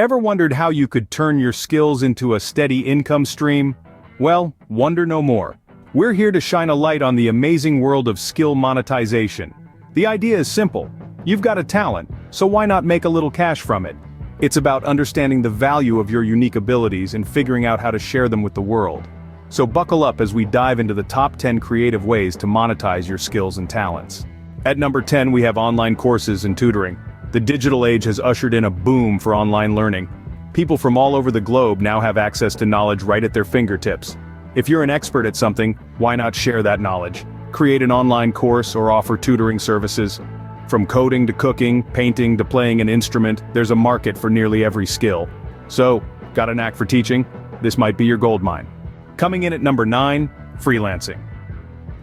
Ever wondered how you could turn your skills into a steady income stream? Well, wonder no more. We're here to shine a light on the amazing world of skill monetization. The idea is simple. You've got a talent, so why not make a little cash from it? It's about understanding the value of your unique abilities and figuring out how to share them with the world. So buckle up as we dive into the top 10 creative ways to monetize your skills and talents. At number 10, we have online courses and tutoring. The digital age has ushered in a boom for online learning. People from all over the globe now have access to knowledge right at their fingertips. If you're an expert at something, why not share that knowledge? Create an online course or offer tutoring services. From coding to cooking, painting to playing an instrument, there's a market for nearly every skill. So, got a knack for teaching? This might be your goldmine. Coming in at number 9, freelancing.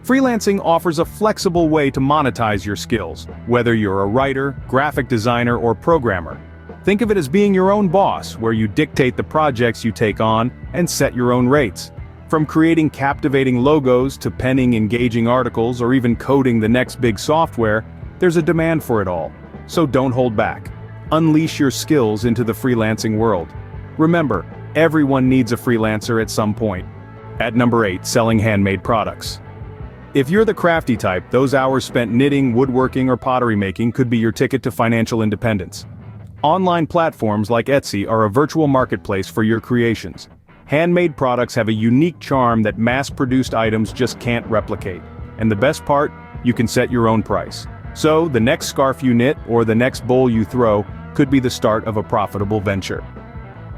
Freelancing offers a flexible way to monetize your skills, whether you're a writer, graphic designer, or programmer. Think of it as being your own boss, where you dictate the projects you take on and set your own rates. From creating captivating logos to penning engaging articles or even coding the next big software, there's a demand for it all. So don't hold back. Unleash your skills into the freelancing world. Remember, everyone needs a freelancer at some point. At number 8, selling handmade products. If you're the crafty type, those hours spent knitting, woodworking, or pottery making could be your ticket to financial independence. Online platforms like Etsy are a virtual marketplace for your creations. Handmade products have a unique charm that mass-produced items just can't replicate. And the best part, you can set your own price. So, the next scarf you knit or the next bowl you throw could be the start of a profitable venture.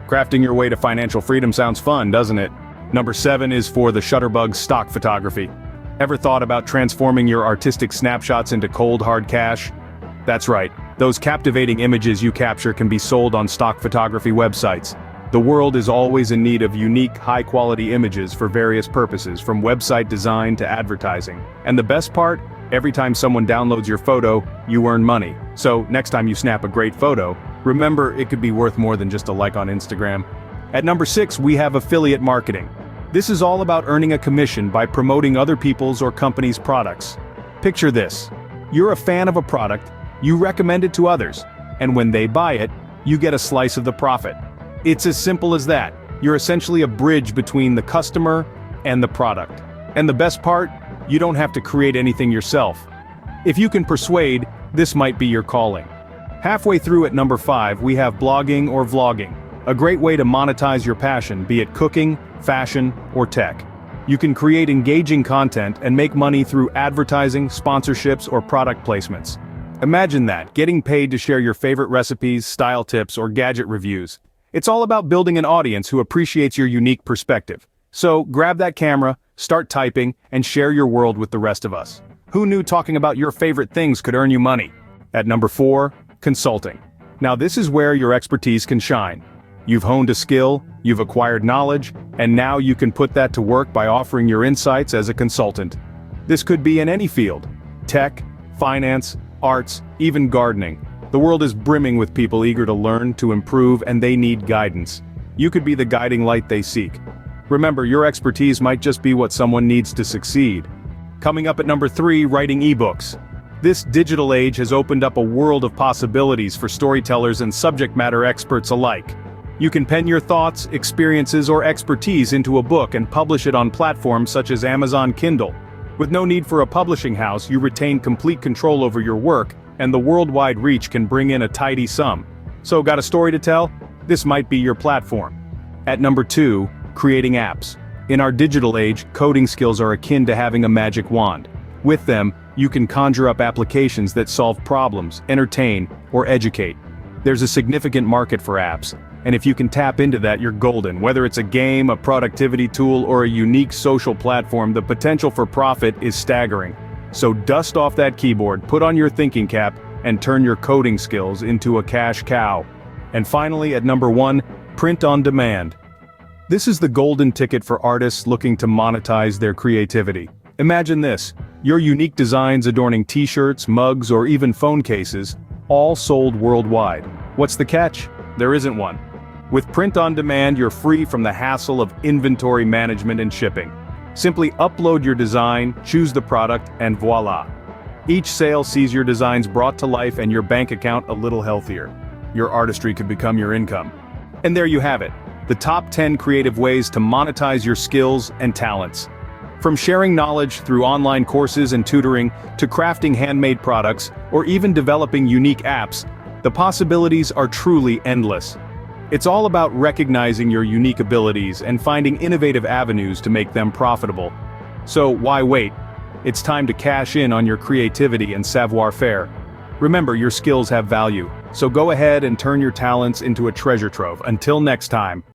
Crafting your way to financial freedom sounds fun, doesn't it? Number 7 is for the Shutterbug stock photography. Ever thought about transforming your artistic snapshots into cold hard cash? That's right, those captivating images you capture can be sold on stock photography websites. The world is always in need of unique, high-quality images for various purposes, from website design to advertising. And the best part? Every time someone downloads your photo, you earn money. So, next time you snap a great photo, remember it could be worth more than just a like on Instagram. At number 6, we have affiliate marketing. This is all about earning a commission by promoting other people's or companies' products. Picture this. You're a fan of a product, you recommend it to others, and when they buy it, you get a slice of the profit. It's as simple as that. You're essentially a bridge between the customer and the product. And the best part? You don't have to create anything yourself. If you can persuade, this might be your calling. Halfway through at number 5, we have blogging or vlogging. A great way to monetize your passion, be it cooking, fashion, or tech. You can create engaging content and make money through advertising, sponsorships, or product placements. Imagine that, getting paid to share your favorite recipes, style tips, or gadget reviews. It's all about building an audience who appreciates your unique perspective. So, grab that camera, start typing, and share your world with the rest of us. Who knew talking about your favorite things could earn you money? At number 4, consulting. Now this is where your expertise can shine. You've honed a skill, you've acquired knowledge, and now you can put that to work by offering your insights as a consultant. This could be in any field: tech, finance, arts, even gardening. The world is brimming with people eager to learn, to improve, and they need guidance. You could be the guiding light they seek. Remember, your expertise might just be what someone needs to succeed. Coming up at number 3, writing ebooks. This digital age has opened up a world of possibilities for storytellers and subject matter experts alike. You can pen your thoughts, experiences, or expertise into a book and publish it on platforms such as Amazon Kindle. With no need for a publishing house, you retain complete control over your work, and the worldwide reach can bring in a tidy sum. So, got a story to tell? This might be your platform. At number 2, creating apps. In our digital age, coding skills are akin to having a magic wand. With them, you can conjure up applications that solve problems, entertain, or educate. There's a significant market for apps, and if you can tap into that, you're golden. Whether it's a game, a productivity tool, or a unique social platform, the potential for profit is staggering. So dust off that keyboard, put on your thinking cap, and turn your coding skills into a cash cow. And finally, at number 1, print on demand. This is the golden ticket for artists looking to monetize their creativity. Imagine this: your unique designs adorning t-shirts, mugs, or even phone cases, all sold worldwide. What's the catch? There isn't one. With print on demand, you're free from the hassle of inventory management and shipping. Simply upload your design, choose the product, and voila. Each sale sees your designs brought to life and your bank account a little healthier. Your artistry could become your income. And there you have it, the top 10 creative ways to monetize your skills and talents. From sharing knowledge through online courses and tutoring, to crafting handmade products, or even developing unique apps, the possibilities are truly endless. It's all about recognizing your unique abilities and finding innovative avenues to make them profitable. So why wait? It's time to cash in on your creativity and savoir-faire. Remember, your skills have value, so go ahead and turn your talents into a treasure trove. Until next time.